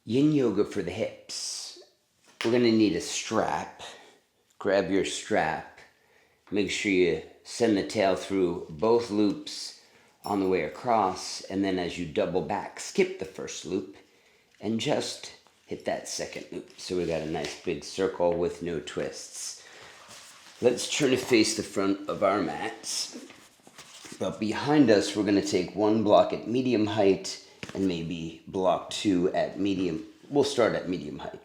Yin yoga for the hips. We're going to need a strap. Grab your strap. Make sure you send the tail through both loops on the way across, and then as you double back, skip the first loop and just hit that second loop. So we got a nice big circle with no twists. Let's turn to face the front of our mats. But behind us, we're going to take one block at medium height and maybe block two at medium. We'll start at medium height.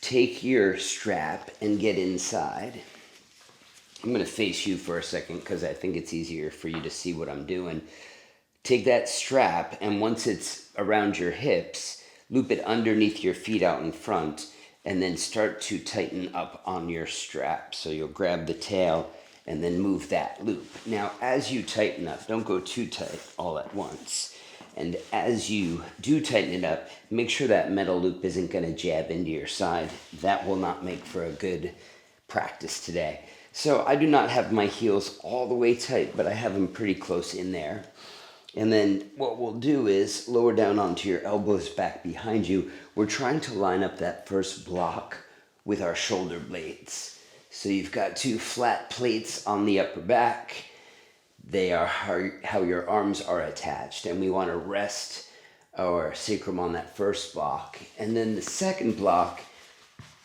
Take your strap and get inside. I'm going to face you for a second because I think it's easier for you to see what I'm doing. Take that strap, and once it's around your hips, loop it underneath your feet out in front, and then start to tighten up on your strap. So you'll grab the tail and then move that loop. Now, as you tighten up, don't go too tight all at once. And as you do tighten it up, make sure that metal loop isn't going to jab into your side. That will not make for a good practice today. So I do not have my heels all the way tight, but I have them pretty close in there. And then what we'll do is lower down onto your elbows back behind you. We're trying to line up that first block with our shoulder blades. So you've got two flat plates on the upper back. They are how your arms are attached. And we want to rest our sacrum on that first block. And then the second block,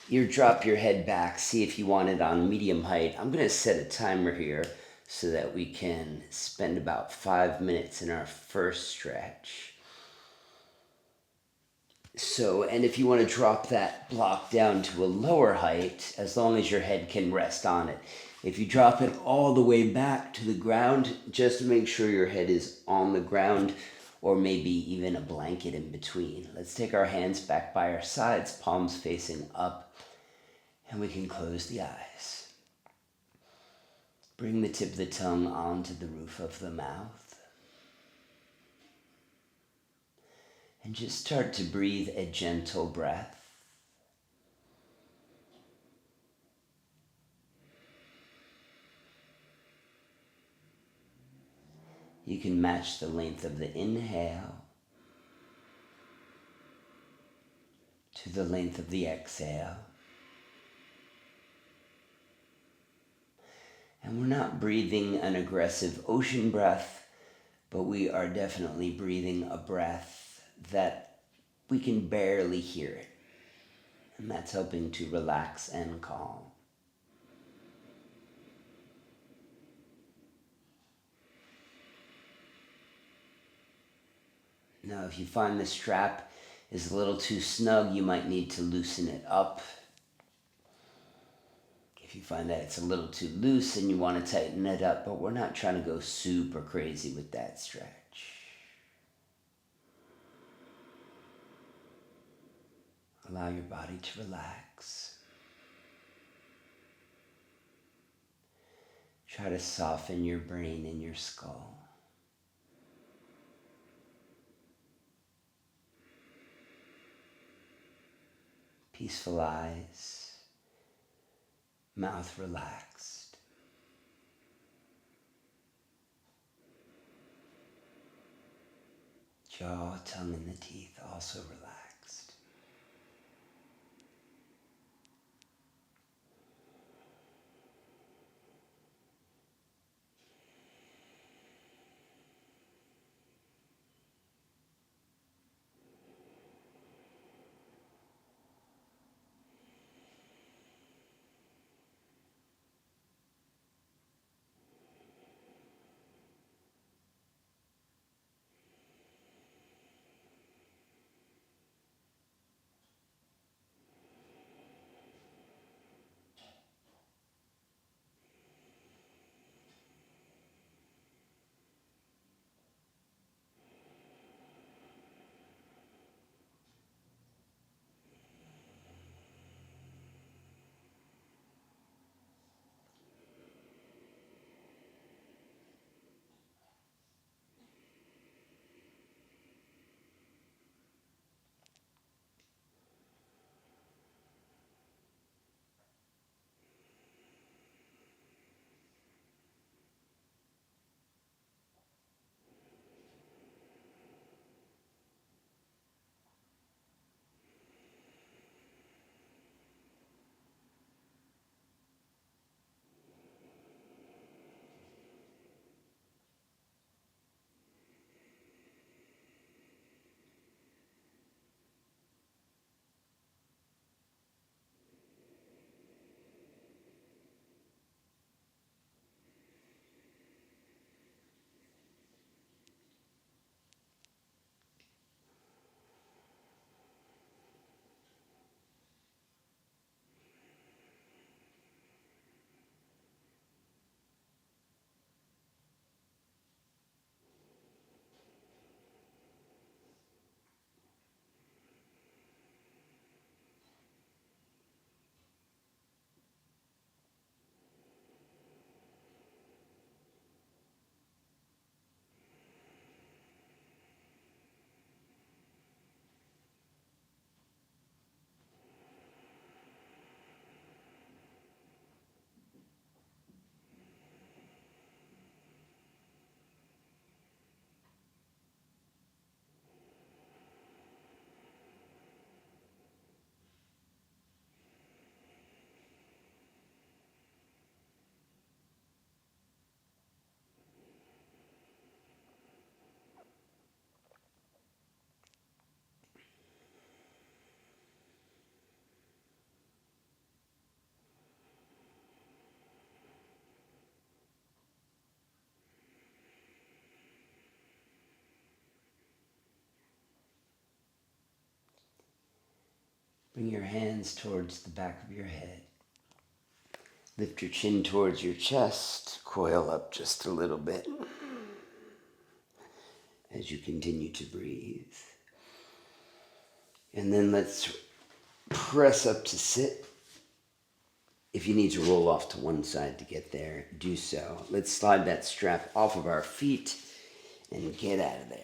you drop your head back. See if you want it on medium height. I'm going to set a timer here so that we can spend about 5 minutes in our first stretch. So, and if you want to drop that block down to a lower height, as long as your head can rest on it. If you drop it all the way back to the ground, just make sure your head is on the ground, or maybe even a blanket in between. Let's take our hands back by our sides, palms facing up, and we can close the eyes. Bring the tip of the tongue onto the roof of the mouth. And just start to breathe a gentle breath. You can match the length of the inhale to the length of the exhale. And we're not breathing an aggressive ocean breath, but we are definitely breathing a breath that we can barely hear it. And that's helping to relax and calm. Now, if you find the strap is a little too snug, you might need to loosen it up. If you find that it's a little too loose and you want to tighten it up, but we're not trying to go super crazy with that stretch. Allow your body to relax. Try to soften your brain and your skull. Peaceful eyes, mouth relaxed. Jaw, tongue, and the teeth also relaxed. Bring your hands towards the back of your head. Lift your chin towards your chest. Coil up just a little bit as you continue to breathe. And then let's press up to sit. If you need to roll off to one side to get there, do so. Let's slide that strap off of our feet and get out of there.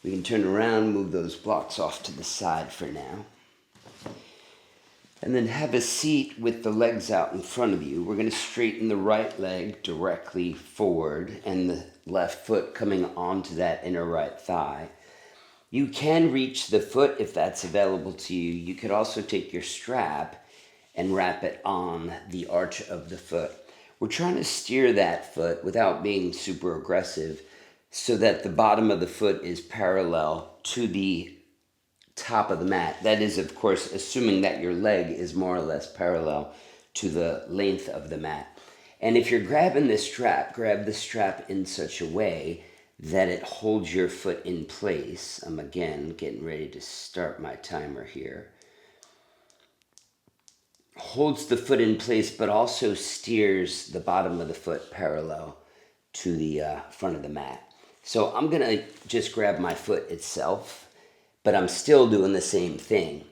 We can turn around, move those blocks off to the side for now. And then have a seat with the legs out in front of you. We're going to straighten the right leg directly forward and the left foot coming onto that inner right thigh. You can reach the foot if that's available to you. You could also take your strap and wrap it on the arch of the foot. We're trying to steer that foot without being super aggressive so that the bottom of the foot is parallel to the top of the mat. That is, of course, assuming that your leg is more or less parallel to the length of the mat. And if you're grabbing this strap, grab the strap in such a way that it holds your foot in place. I'm again getting ready to start my timer here. Holds the foot in place, but also steers the bottom of the foot parallel to the front of the mat. So I'm going to just grab my foot itself, but I'm still doing the same thing.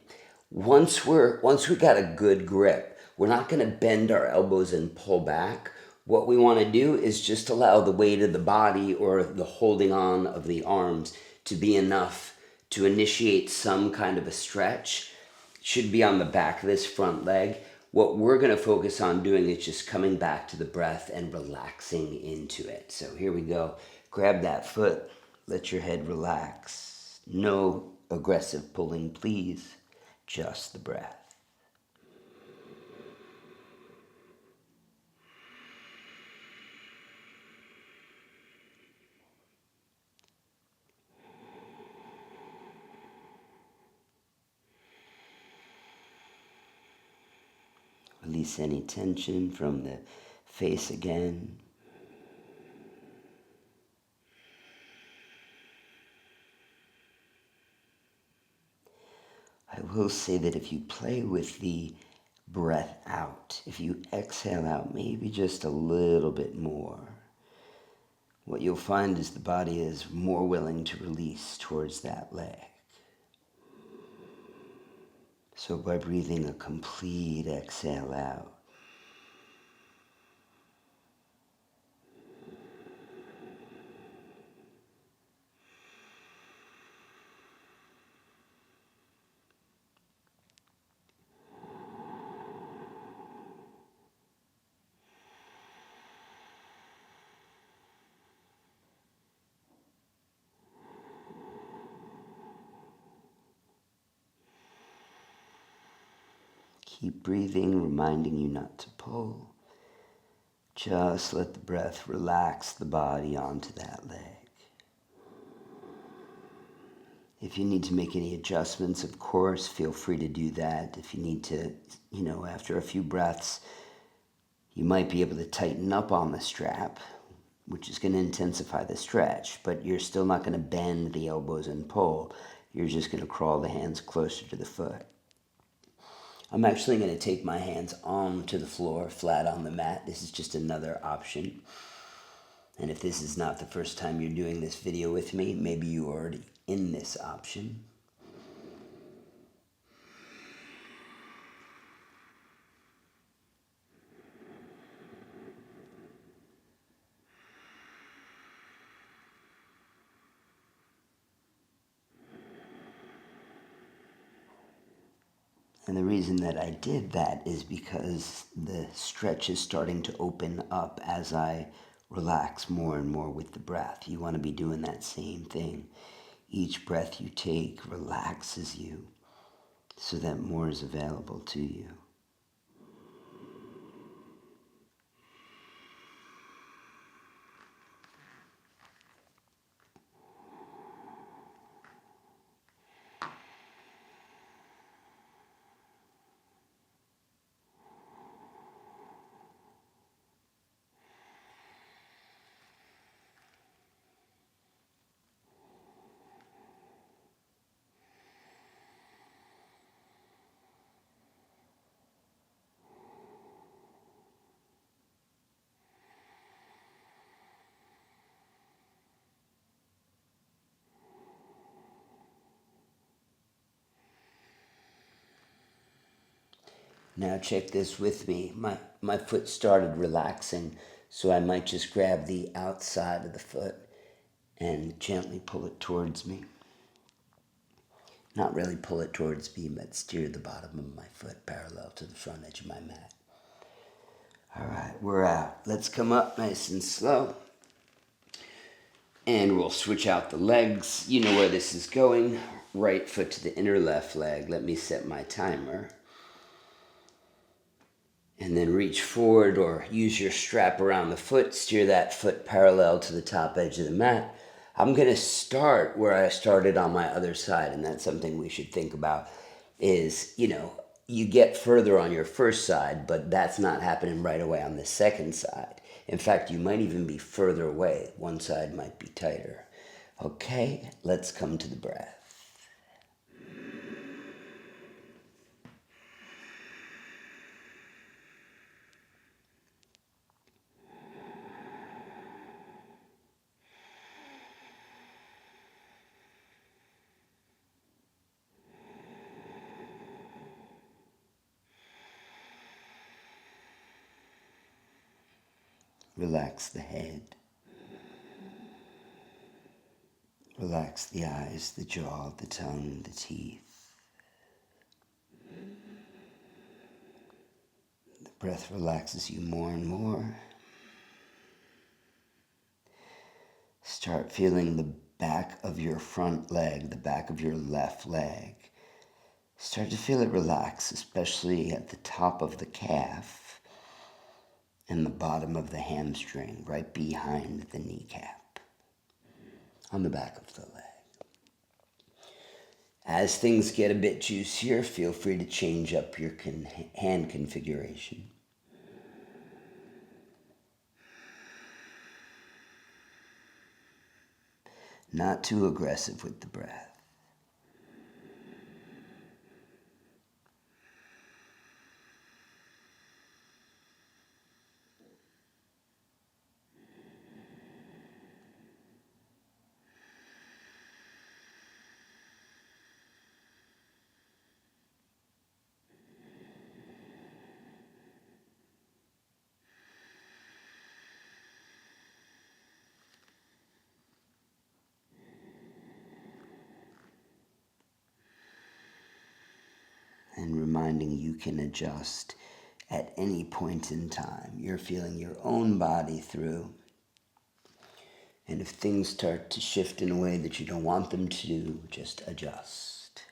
Once we got a good grip, we're not going to bend our elbows and pull back. What we want to do is just allow the weight of the body or the holding on of the arms to be enough to initiate some kind of a stretch. It should be on the back of this front leg. What we're going to focus on doing is just coming back to the breath and relaxing into it. So here we go. Grab that foot. Let your head relax. No aggressive pulling, please. Just the breath. Release any tension from the face again. I will say that if you play with the breath out, if you exhale out maybe just a little bit more, what you'll find is the body is more willing to release towards that leg. So by breathing a complete exhale out, keep breathing, reminding you not to pull. Just let the breath relax the body onto that leg. If you need to make any adjustments, of course, feel free to do that. If you need to, after a few breaths, you might be able to tighten up on the strap, which is going to intensify the stretch, but you're still not going to bend the elbows and pull. You're just going to crawl the hands closer to the foot. I'm actually going to take my hands onto the floor, flat on the mat. This is just another option. And if this is not the first time you're doing this video with me, maybe you're already in this option. And the reason that I did that is because the stretch is starting to open up as I relax more and more with the breath. You want to be doing that same thing. Each breath you take relaxes you so that more is available to you. Now check this with me. My foot started relaxing, so I might just grab the outside of the foot and gently pull it towards me. Not really pull it towards me, but steer the bottom of my foot parallel to the front edge of my mat. All right, we're out. Let's come up nice and slow. And we'll switch out the legs. You know where this is going. Right foot to the inner left leg. Let me set my timer. And then reach forward or use your strap around the foot. Steer that foot parallel to the top edge of the mat. I'm going to start where I started on my other side. And that's something we should think about is, you get further on your first side, but that's not happening right away on the second side. In fact, you might even be further away. One side might be tighter. Okay, let's come to the breath. Relax the head. Relax the eyes, the jaw, the tongue, the teeth. The breath relaxes you more and more. Start feeling the back of your front leg, the back of your left leg. Start to feel it relax, especially at the top of the calf and the bottom of the hamstring, right behind the kneecap, on the back of the leg. As things get a bit juicier, feel free to change up your hand configuration. Not too aggressive with the breath. And reminding you can adjust at any point in time. You're feeling your own body through. And if things start to shift in a way that you don't want them to, just adjust.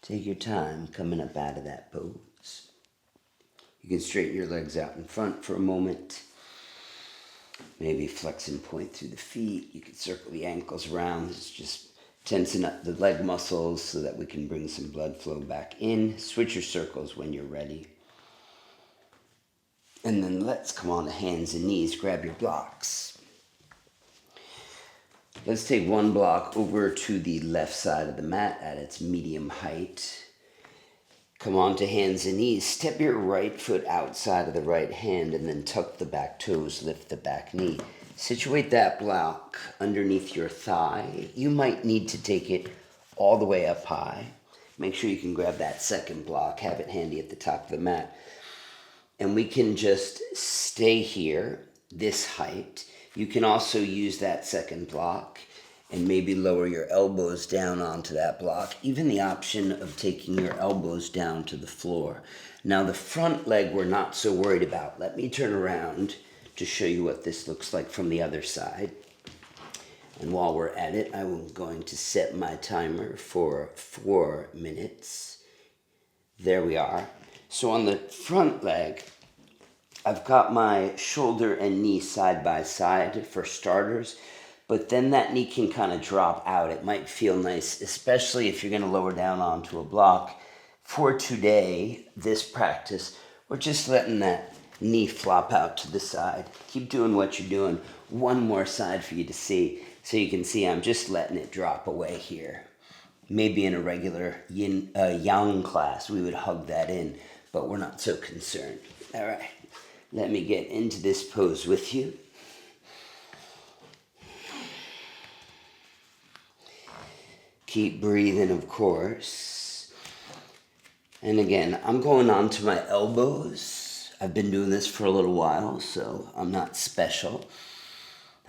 Take your time coming up out of that pose. You can straighten your legs out in front for a moment. Maybe flex and point through the feet. You can circle the ankles around. It's just tensing up the leg muscles so that we can bring some blood flow back in. Switch your circles when you're ready. And then let's come on to hands and knees. Grab your blocks. Let's take one block over to the left side of the mat at its medium height. Come on to hands and knees. Step your right foot outside of the right hand and then tuck the back toes, lift the back knee. Situate that block underneath your thigh. You might need to take it all the way up high. Make sure you can grab that second block, have it handy at the top of the mat. And we can just stay here, this height. You can also use that second block and maybe lower your elbows down onto that block. Even the option of taking your elbows down to the floor. Now the front leg we're not so worried about. Let me turn around to show you what this looks like from the other side. And while we're at it, I'm going to set my timer for 4 minutes. There we are. So on the front leg, I've got my shoulder and knee side by side for starters, but then that knee can kind of drop out. It might feel nice, especially if you're going to lower down onto a block. For today, this practice, we're just letting that knee flop out to the side. Keep doing what you're doing. One more side for you to see. So you can see I'm just letting it drop away here. Maybe in a regular yang class, we would hug that in, but we're not so concerned. All right, let me get into this pose with you. Keep breathing, of course. And again, I'm going on to my elbows. I've been doing this for a little while, so I'm not special.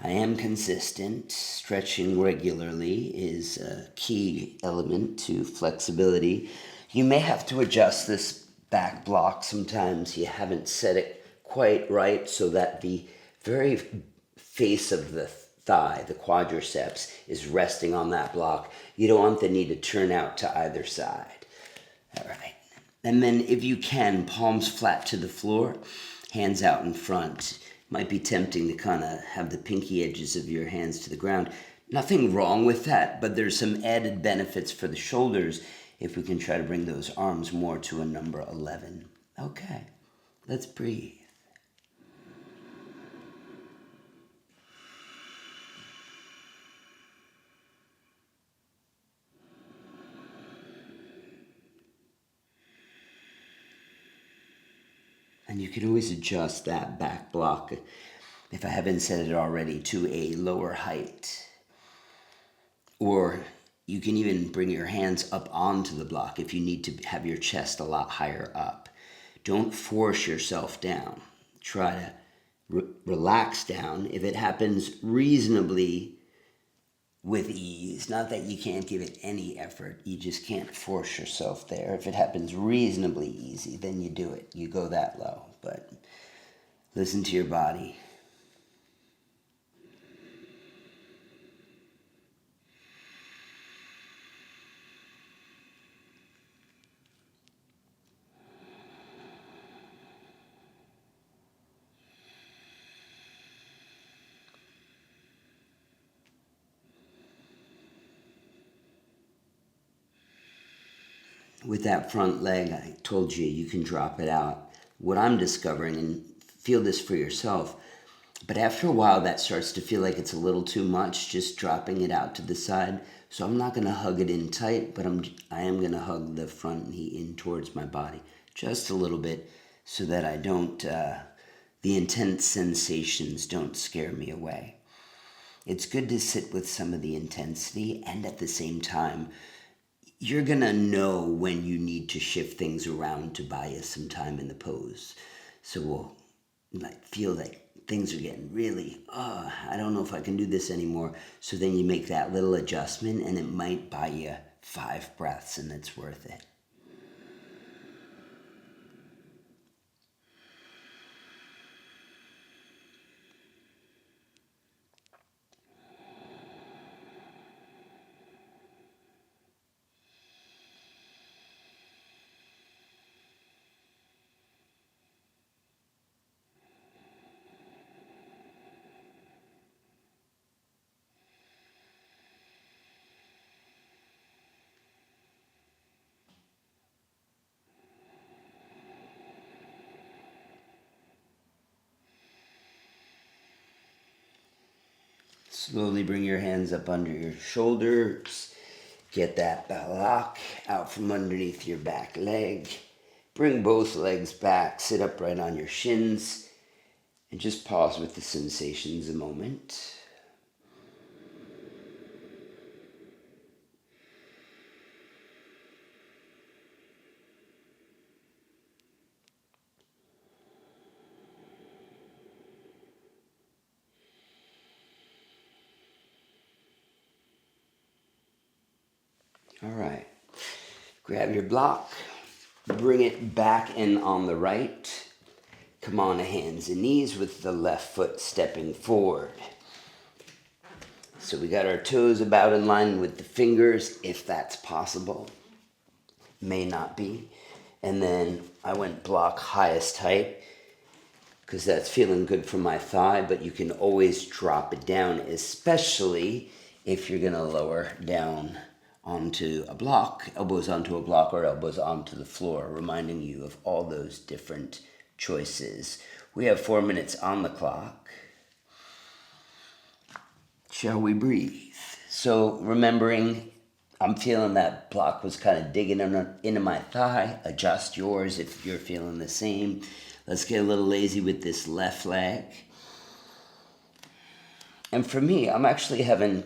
I am consistent. Stretching regularly is a key element to flexibility. You may have to adjust this back block. Sometimes you haven't set it quite right so that the very face of the thigh, the quadriceps, is resting on that block. You don't want the knee to turn out to either side. All right. And then if you can, palms flat to the floor, hands out in front. Might be tempting to kind of have the pinky edges of your hands to the ground. Nothing wrong with that, but there's some added benefits for the shoulders if we can try to bring those arms more to a number 11. Okay, let's breathe. And you can always adjust that back block, if I haven't said it already, to a lower height. Or you can even bring your hands up onto the block if you need to have your chest a lot higher up. Don't force yourself down. Try to relax down. If it happens reasonably with ease, not that you can't give it any effort, you just can't force yourself there. If it happens reasonably easy, then you do it. You go that low. But listen to your body. With that front leg, I told you, you can drop it out. What I'm discovering, and feel this for yourself, but after a while that starts to feel like it's a little too much, just dropping it out to the side. So I'm not going to hug it in tight, but I am going to hug the front knee in towards my body just a little bit so that I don't, the intense sensations don't scare me away. It's good to sit with some of the intensity, and at the same time, you're going to know when you need to shift things around to buy you some time in the pose. So we'll feel like things are getting really, I don't know if I can do this anymore. So then you make that little adjustment and it might buy you 5 breaths and it's worth it. Slowly bring your hands up under your shoulders. Get that block out from underneath your back leg. Bring both legs back. Sit upright on your shins. And just pause with the sensations a moment. All right. Grab your block. Bring it back in on the right. Come on to hands and knees with the left foot stepping forward. So we got our toes about in line with the fingers, if that's possible. May not be. And then I went block highest height because that's feeling good for my thigh, but you can always drop it down, especially if you're going to lower down onto a block, elbows onto a block or elbows onto the floor, reminding you of all those different choices. We have 4 minutes on the clock. Shall we breathe? So remembering, I'm feeling that block was kind of digging into my thigh. Adjust yours if you're feeling the same. Let's get a little lazy with this left leg. And for me, I'm actually having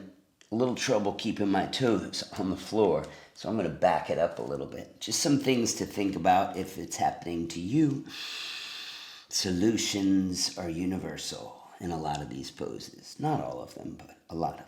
a little trouble keeping my toes on the floor. So I'm going to back it up a little bit. Just some things to think about if it's happening to you. Solutions are universal in a lot of these poses. Not all of them, but a lot of them.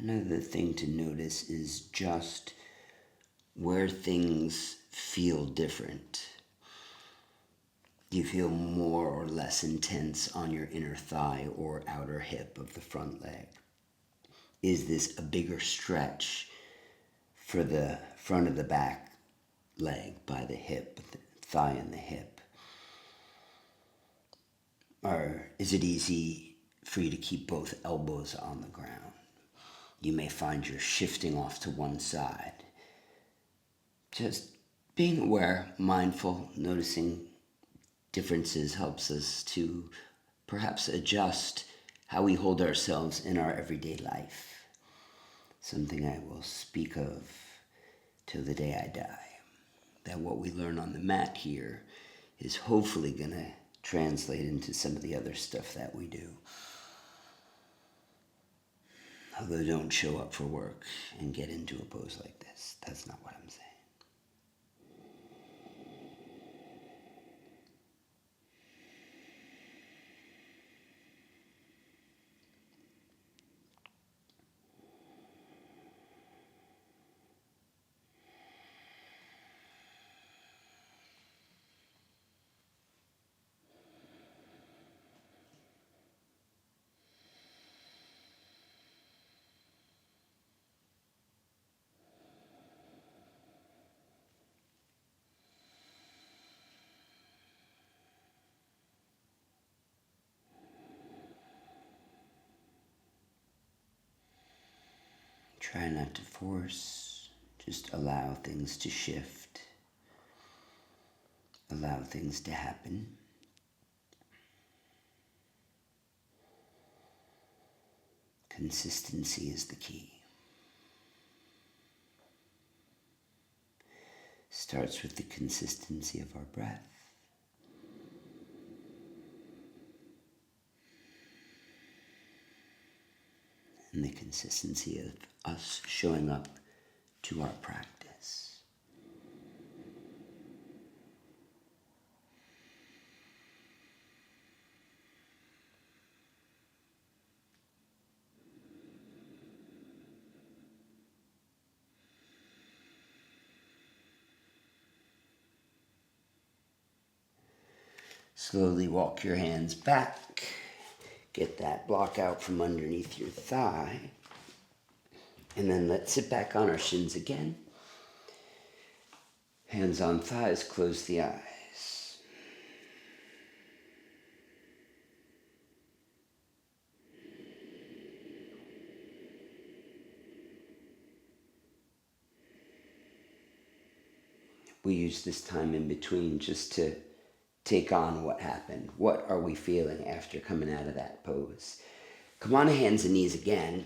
Another thing to notice is just where things feel different. You feel more or less intense on your inner thigh or outer hip of the front leg. Is this a bigger stretch for the front of the back leg by the hip, the thigh and the hip? Or is it easy for you to keep both elbows on the ground? You may find you're shifting off to one side. Just being aware, mindful, noticing differences helps us to perhaps adjust how we hold ourselves in our everyday life. Something I will speak of till the day I die. That what we learn on the mat here is hopefully going to translate into some of the other stuff that we do. Although don't show up for work and get into a pose like this. That's not what I'm saying. Try not to force, just allow things to shift, allow things to happen. Consistency is the key. Starts with the consistency of our breath. And the consistency of us showing up to our practice. Slowly walk your hands back. Get that block out from underneath your thigh. And then let's sit back on our shins again. Hands on thighs, close the eyes. We use this time in between just to take on what happened. What are we feeling after coming out of that pose? Come on to hands and knees again.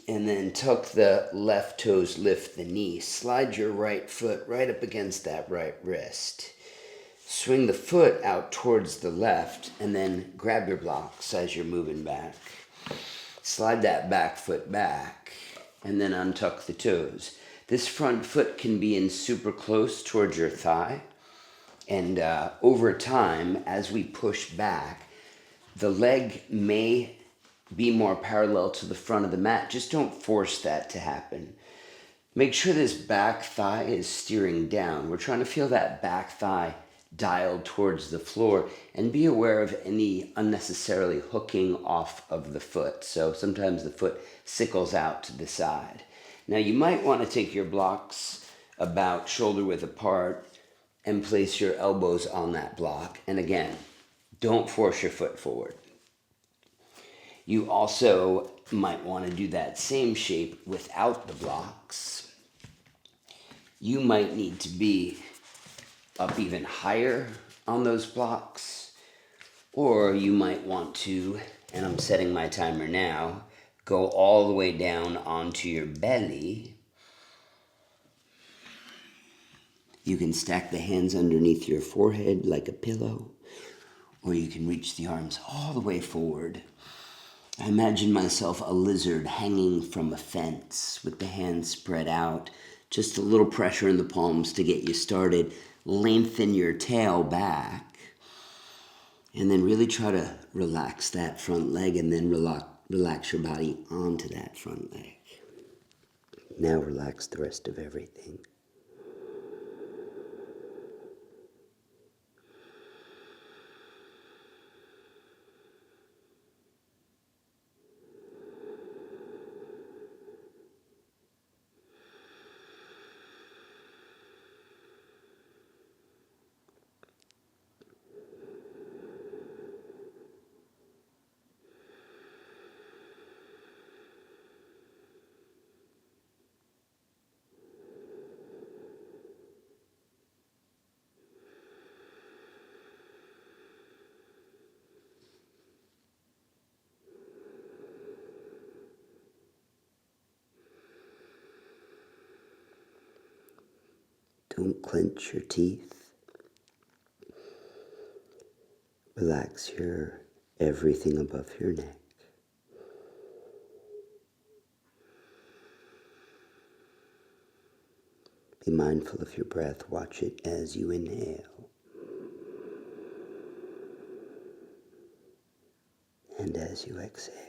And then tuck the left toes, lift the knee. Slide your right foot right up against that right wrist. Swing the foot out towards the left and then grab your blocks as you're moving back. Slide that back foot back and then untuck the toes. This front foot can be in super close towards your thigh. And over time, as we push back, the leg may be more parallel to the front of the mat. Just don't force that to happen. Make sure this back thigh is steering down. We're trying to feel that back thigh dialed towards the floor, and be aware of any unnecessarily hooking off of the foot. So sometimes the foot sickles out to the side. Now you might want to take your blocks about shoulder width apart and place your elbows on that block. And again, don't force your foot forward. You also might want to do that same shape without the blocks. You might need to be up even higher on those blocks, or you might want to, and I'm setting my timer now, go all the way down onto your belly. You can stack the hands underneath your forehead like a pillow, or you can reach the arms all the way forward. I imagine myself a lizard hanging from a fence with the hands spread out, just a little pressure in the palms to get you started. Lengthen your tail back, and then really try to relax that front leg, and then relax your body onto that front leg. Now relax the rest of everything. Don't clench your teeth. Relax everything above your neck. Be mindful of your breath. Watch it as you inhale and as you exhale.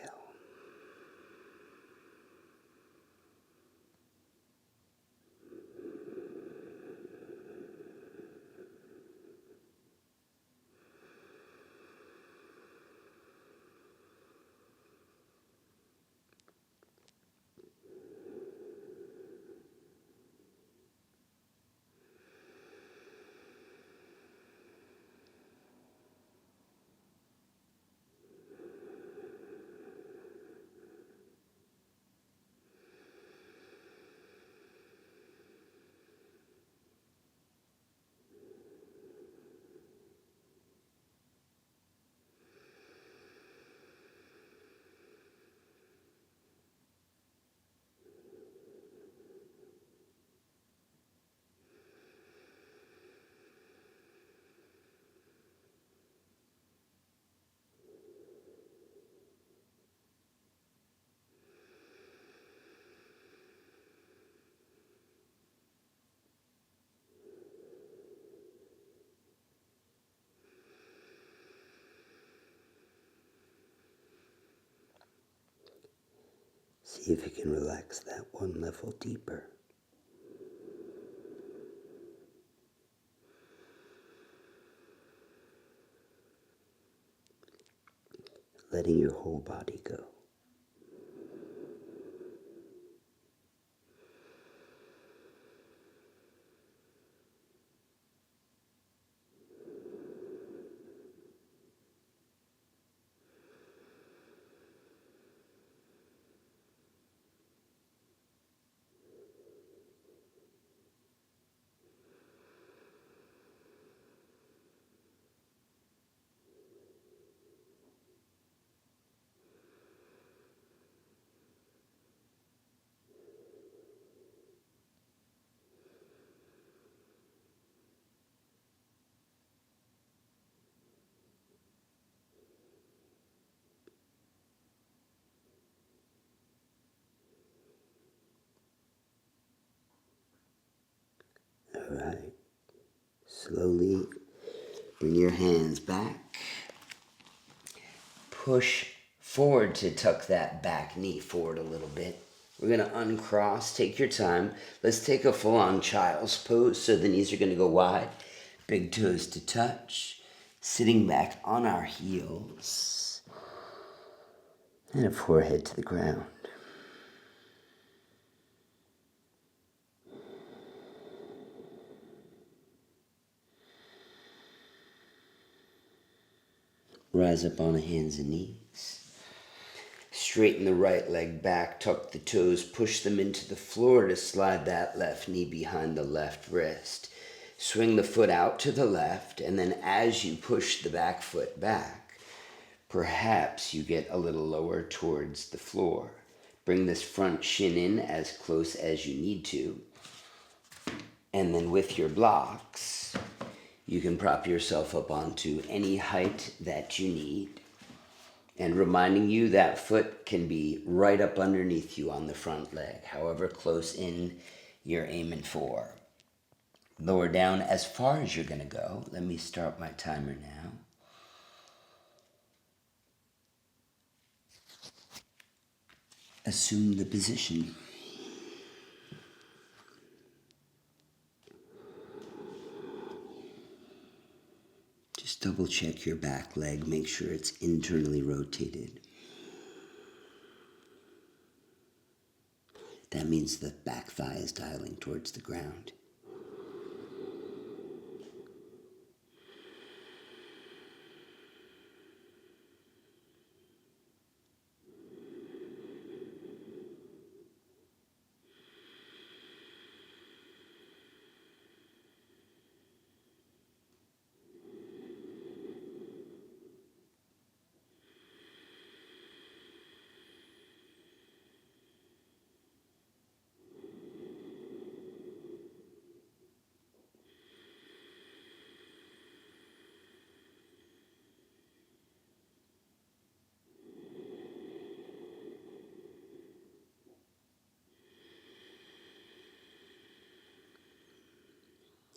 See if you can relax that one level deeper. letting your whole body go. All right. Slowly bring your hands back. Push forward to tuck that back knee forward a little bit. We're going to uncross. Take your time. Let's take a full-on child's pose. So the knees are going to go wide. Big toes to touch. Sitting back on our heels. And a forehead to the ground. Rise up on the hands and knees. Straighten the right leg back, tuck the toes, push them into the floor to slide that left knee behind the left wrist. Swing the foot out to the left, and then as you push the back foot back, perhaps you get a little lower towards the floor. Bring this front shin in as close as you need to. And then with your blocks, you can prop yourself up onto any height that you need. And reminding you that foot can be right up underneath you on the front leg, however close in you're aiming for. Lower down as far as you're going to go. Let me start my timer now. Assume the position. Just double check your back leg. Make sure it's internally rotated. That means the back thigh is dialing towards the ground.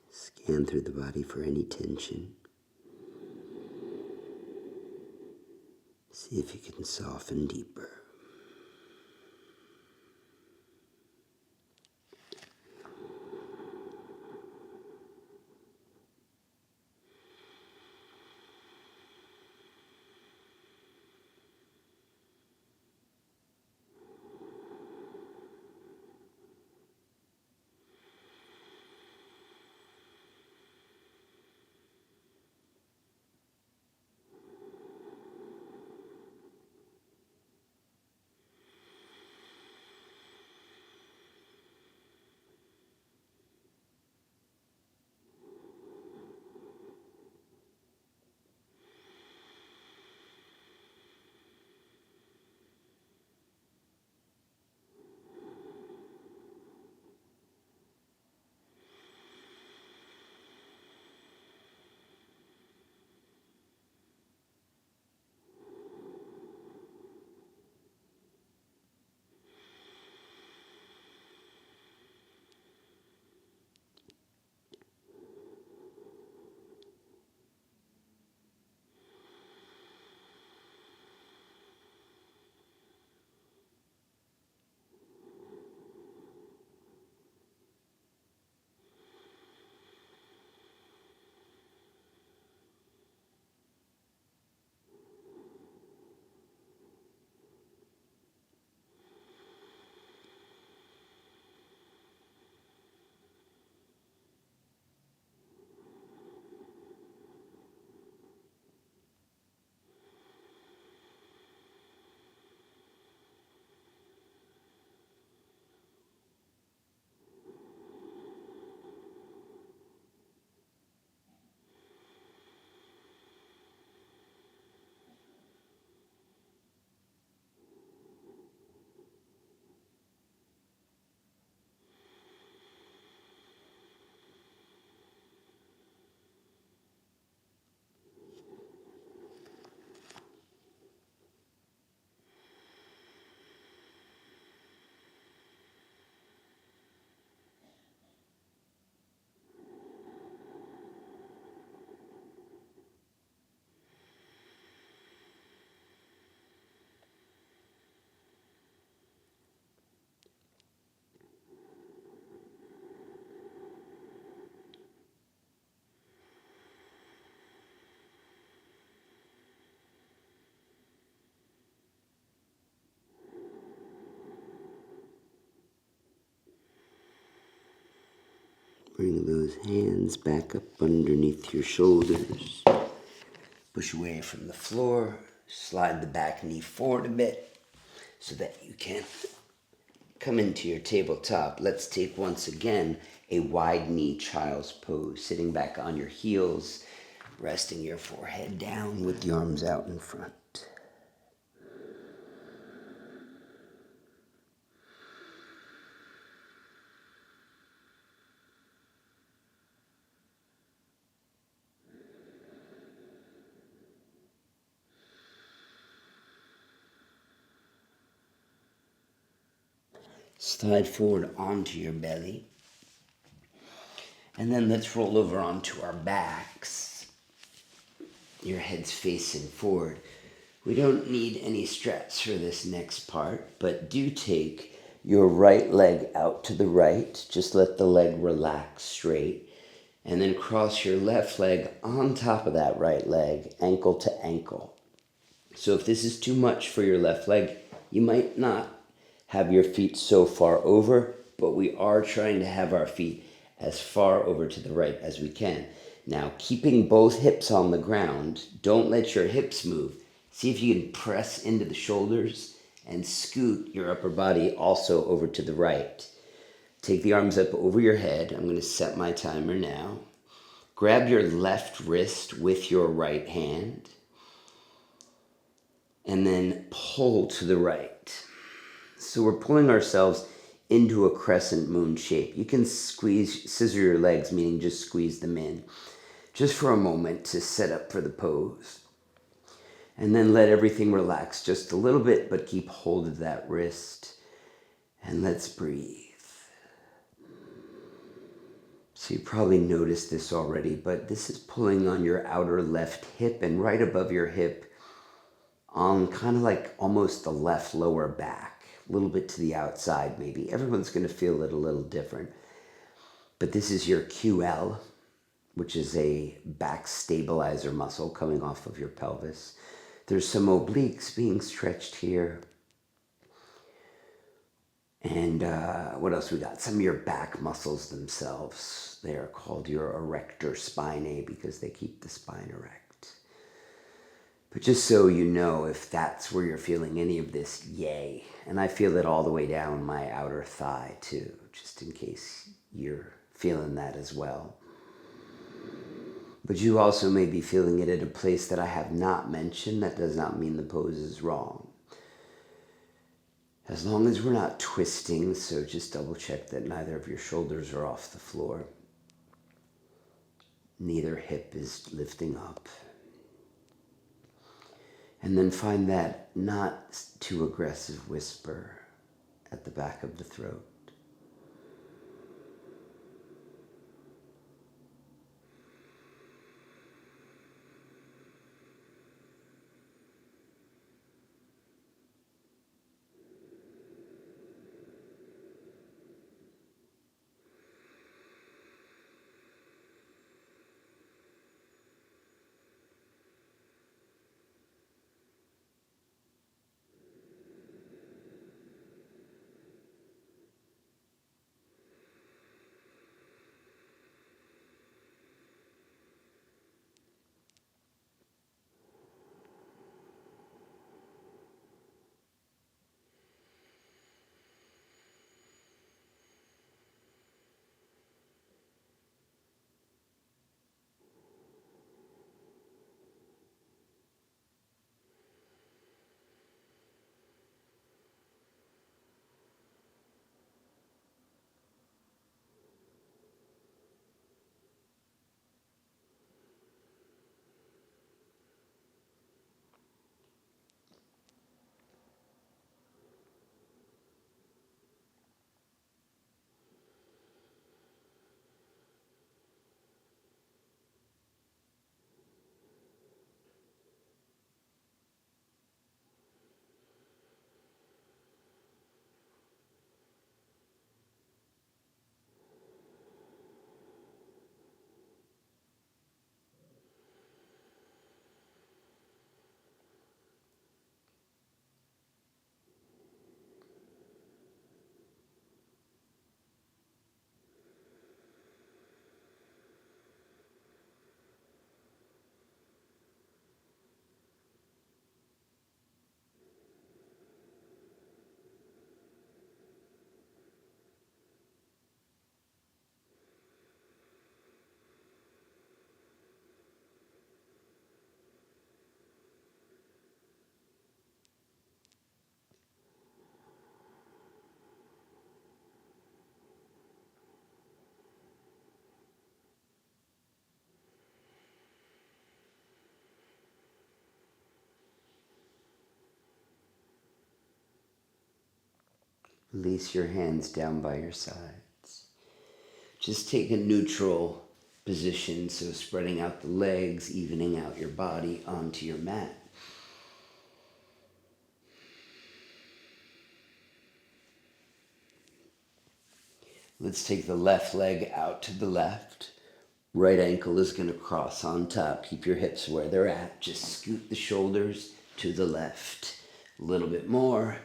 Scan through the body for any tension. See if you can soften deeper. Bring those hands back up underneath your shoulders. Push away from the floor. Slide the back knee forward a bit so that you can come into your tabletop. Let's take once again a wide knee child's pose, sitting back on your heels, resting your forehead down with the arms out in front. Slide forward onto your belly. And then let's roll over onto our backs. Your head's facing forward. We don't need any straps for this next part, but do take your right leg out to the right. Just let the leg relax straight. And then cross your left leg on top of that right leg, ankle to ankle. So if this is too much for your left leg, you might not have your feet so far over, but we are trying to have our feet as far over to the right as we can. Now, keeping both hips on the ground, don't let your hips move. See if you can press into the shoulders and scoot your upper body also over to the right. Take the arms up over your head. I'm going to set my timer now. Grab your left wrist with your right hand and then pull to the right. So we're pulling ourselves into a crescent moon shape. You can scissor your legs, meaning just squeeze them in, just for a moment to set up for the pose. And then let everything relax just a little bit, but keep hold of that wrist. And let's breathe. So you probably noticed this already, but this is pulling on your outer left hip and right above your hip on kind of like almost the left lower back, a little bit to the outside maybe. Everyone's going to feel it a little different. But this is your QL, which is a back stabilizer muscle coming off of your pelvis. There's some obliques being stretched here. And what else we got? Some of your back muscles themselves. They are called your erector spinae because they keep the spine erect. But just so you know, if that's where you're feeling any of this, yay. And I feel it all the way down my outer thigh too, just in case you're feeling that as well. But you also may be feeling it at a place that I have not mentioned. That does not mean the pose is wrong. As long as we're not twisting, so just double check that neither of your shoulders are off the floor. Neither hip is lifting up. And then find that not too aggressive whisper at the back of the throat. Release your hands down by your sides. Just take a neutral position, so spreading out the legs, evening out your body onto your mat. Let's take the left leg out to the left. Right ankle is going to cross on top. Keep your hips where they're at. Just scoot the shoulders to the left. A little bit more,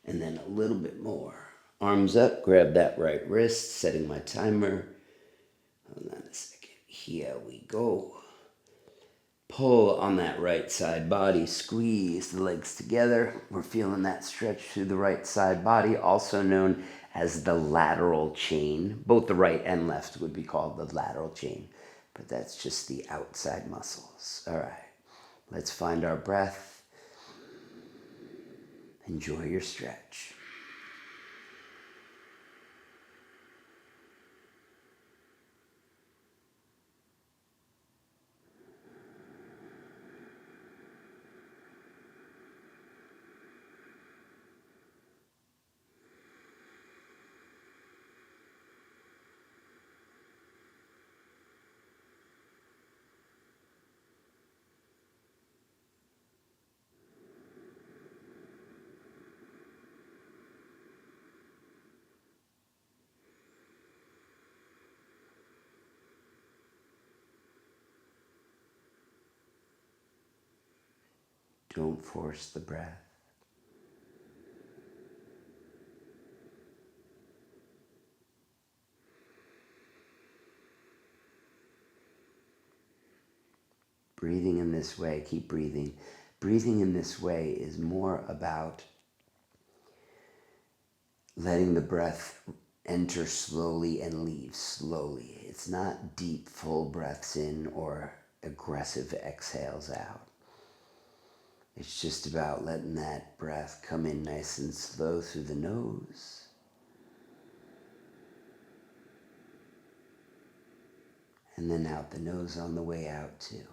and then a little bit more. Arms up, grab that right wrist, setting my timer. Hold on a second. Here we go. Pull on that right side body. Squeeze the legs together. We're feeling that stretch through the right side body, also known as the lateral chain. Both the right and left would be called the lateral chain, but that's just the outside muscles. All right, let's find our breath. Enjoy your stretch. Don't force the breath. Breathing in this way, keep breathing. Breathing in this way is more about letting the breath enter slowly and leave slowly. It's not deep, full breaths in or aggressive exhales out. It's just about letting that breath come in nice and slow through the nose. And then out the nose on the way out too.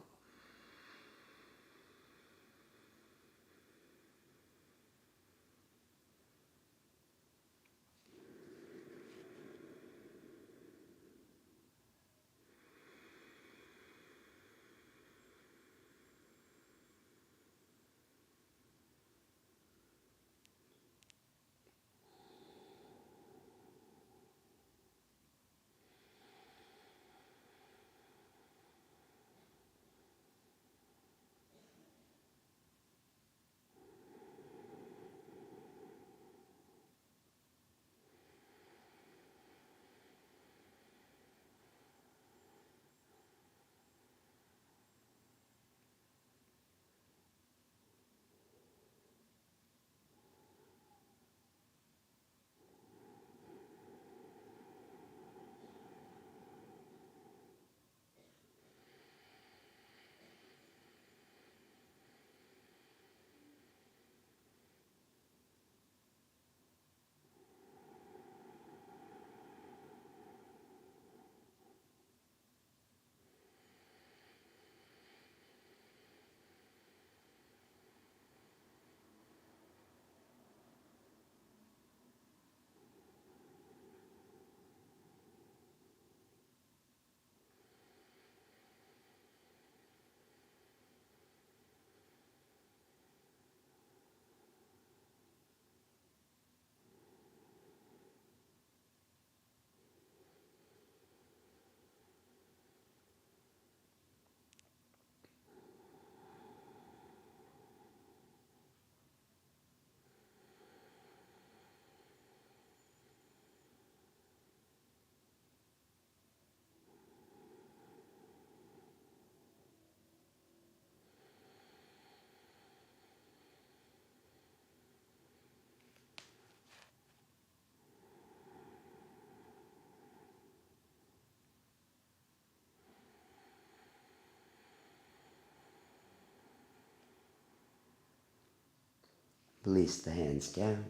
Release the hands down.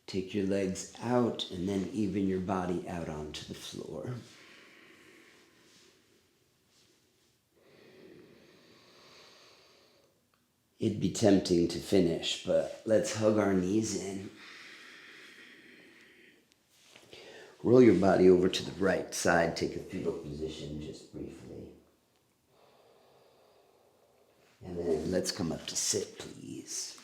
Take your legs out and then even your body out onto the floor. It'd be tempting to finish, but let's hug our knees in. Roll your body over to the right side. Take a fetal position just briefly. And then let's come up to sit, please.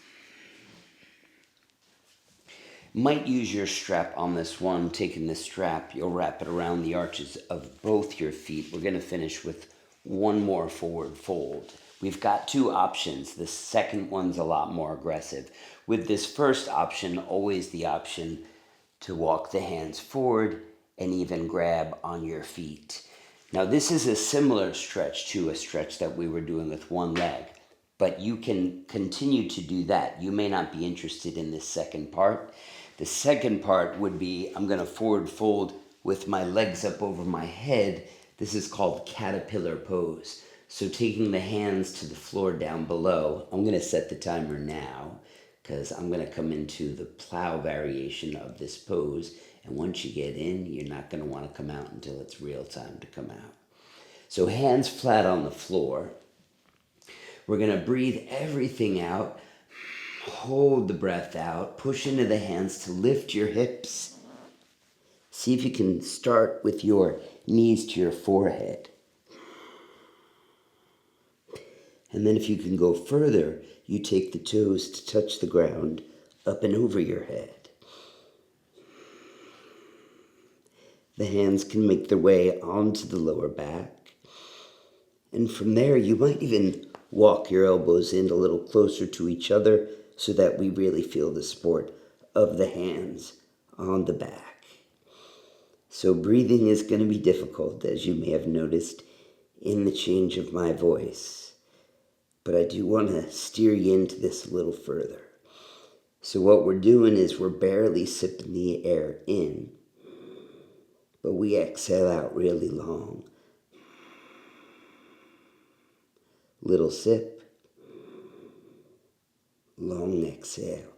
Might use your strap on this one. Taking this strap, you'll wrap it around the arches of both your feet. We're going to finish with one more forward fold. We've got two options. The second one's a lot more aggressive. With this first option, always the option to walk the hands forward and even grab on your feet. Now, this is a similar stretch to a stretch that we were doing with one leg, but you can continue to do that. You may not be interested in this second part. The second part would be I'm going to forward fold with my legs up over my head. This is called caterpillar pose. So taking the hands to the floor down below, I'm going to set the timer now because I'm going to come into the plow variation of this pose. And once you get in, you're not going to want to come out until it's real time to come out. So hands flat on the floor. We're going to breathe everything out. Hold the breath out. Push into the hands to lift your hips. See if you can start with your knees to your forehead. And then if you can go further, you take the toes to touch the ground up and over your head. The hands can make their way onto the lower back. And from there, you might even walk your elbows in a little closer to each other so that we really feel the support of the hands on the back. So breathing is going to be difficult, as you may have noticed in the change of my voice. But I do want to steer you into this a little further. So what we're doing is we're barely sipping the air in, but we exhale out really long. Little sip, long exhale.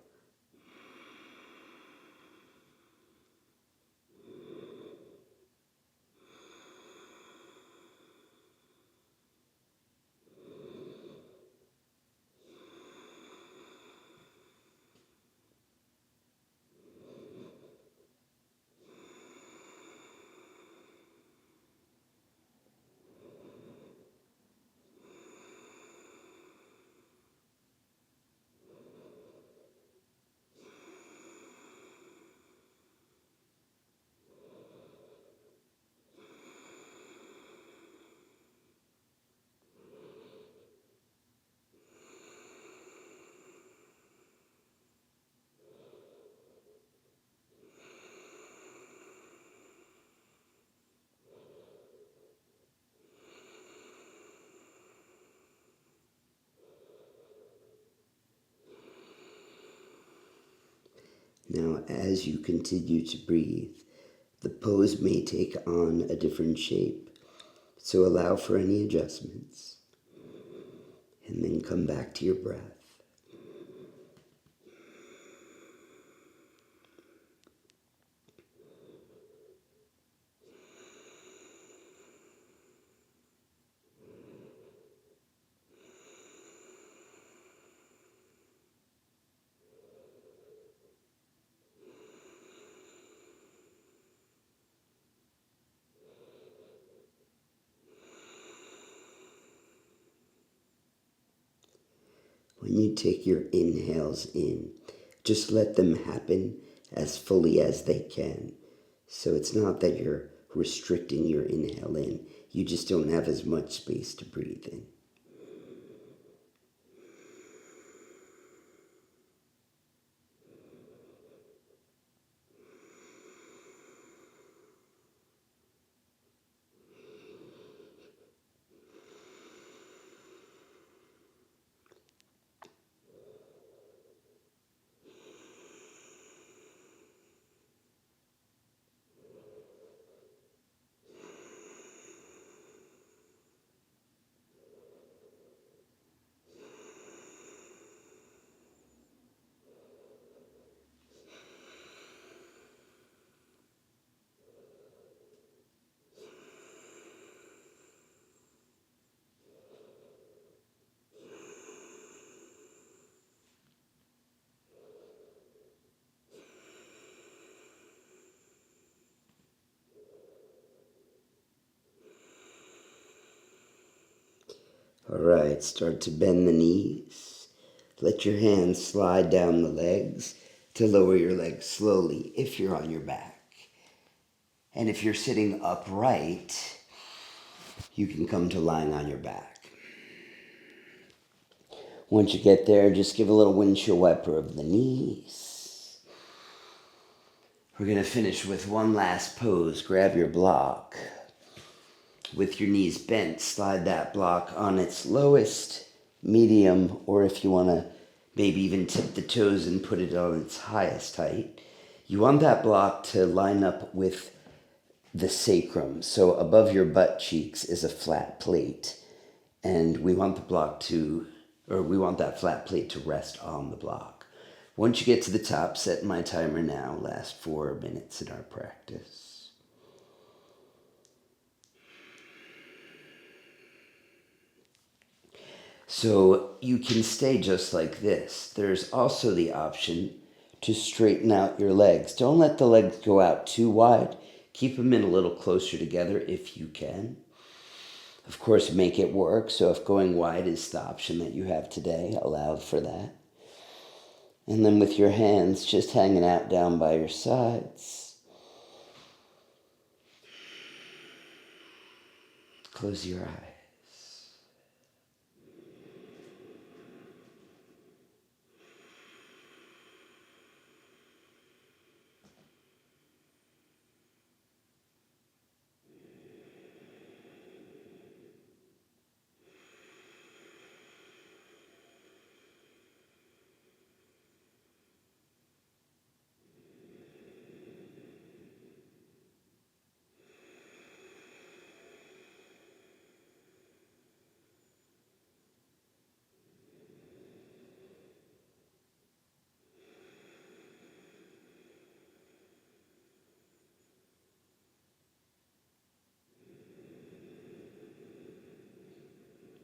Now, as you continue to breathe, the pose may take on a different shape, so allow for any adjustments, and then come back to your breath. When you take your inhales in, just let them happen as fully as they can. So it's not that you're restricting your inhale in, you just don't have as much space to breathe in. Alright, start to bend the knees. Let your hands slide down the legs to lower your legs slowly if you're on your back. And if you're sitting upright, you can come to lying on your back. Once you get there, just give a little windshield wiper of the knees. We're going to finish with one last pose. Grab your block. With your knees bent, slide that block on its lowest, medium, or if you want to maybe even tip the toes and put it on its highest height. You want that block to line up with the sacrum. So above your butt cheeks is a flat plate. And we want that flat plate to rest on the block. Once you get to the top, set my timer now. Last 4 minutes in our practice. So you can stay just like this. There's also the option to straighten out your legs. Don't let the legs go out too wide. Keep them in a little closer together if you can. Of course, make it work. So if going wide is the option that you have today, allow for that. And then with your hands just hanging out down by your sides. Close your eyes.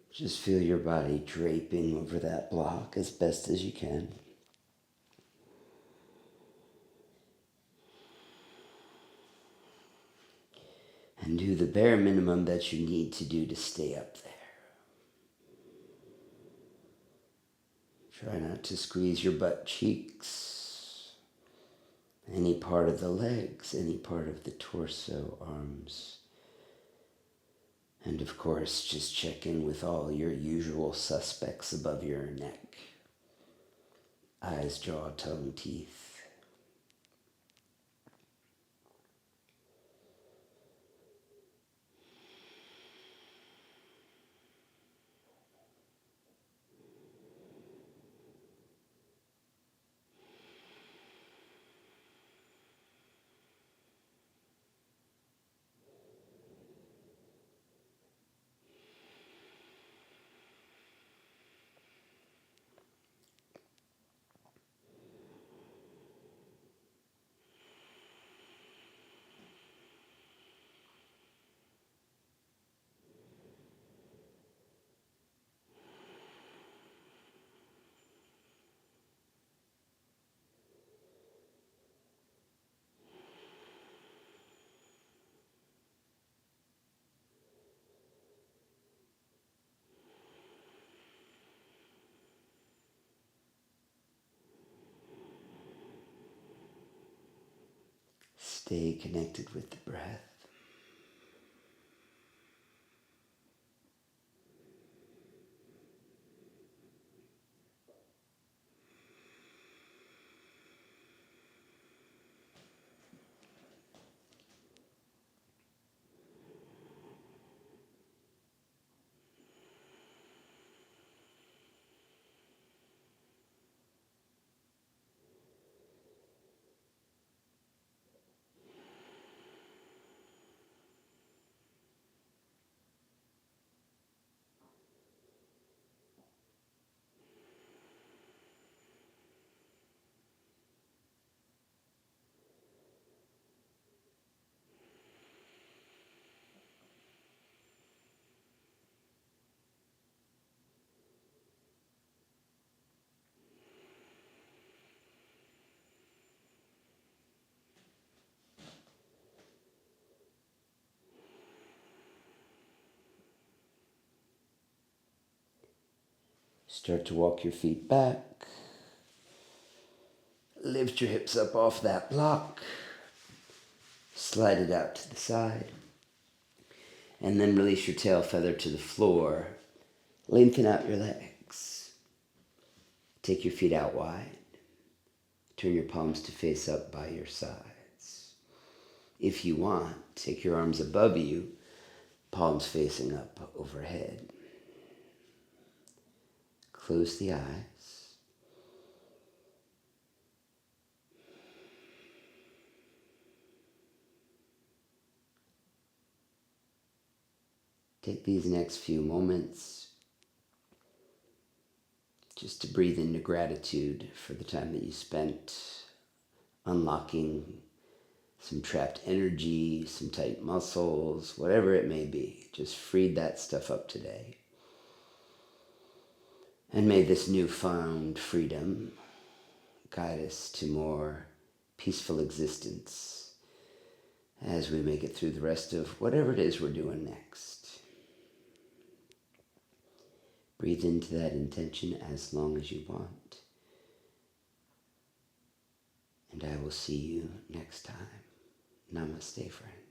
Just feel your body draping over that block as best as you can. And do the bare minimum that you need to do to stay up there. Try not to squeeze your butt cheeks, any part of the legs, any part of the torso, arms. And of course, just check in with all your usual suspects above your neck. Eyes, jaw, tongue, teeth. Stay connected with the breath. Start to walk your feet back. Lift your hips up off that block. Slide it out to the side. And then release your tail feather to the floor. Lengthen out your legs. Take your feet out wide. Turn your palms to face up by your sides. If you want, take your arms above you, palms facing up overhead. Close the eyes. Take these next few moments just to breathe into gratitude for the time that you spent unlocking some trapped energy, some tight muscles, whatever it may be. Just freed that stuff up today. And may this newfound freedom guide us to more peaceful existence as we make it through the rest of whatever it is we're doing next. Breathe into that intention as long as you want. And I will see you next time. Namaste, friend.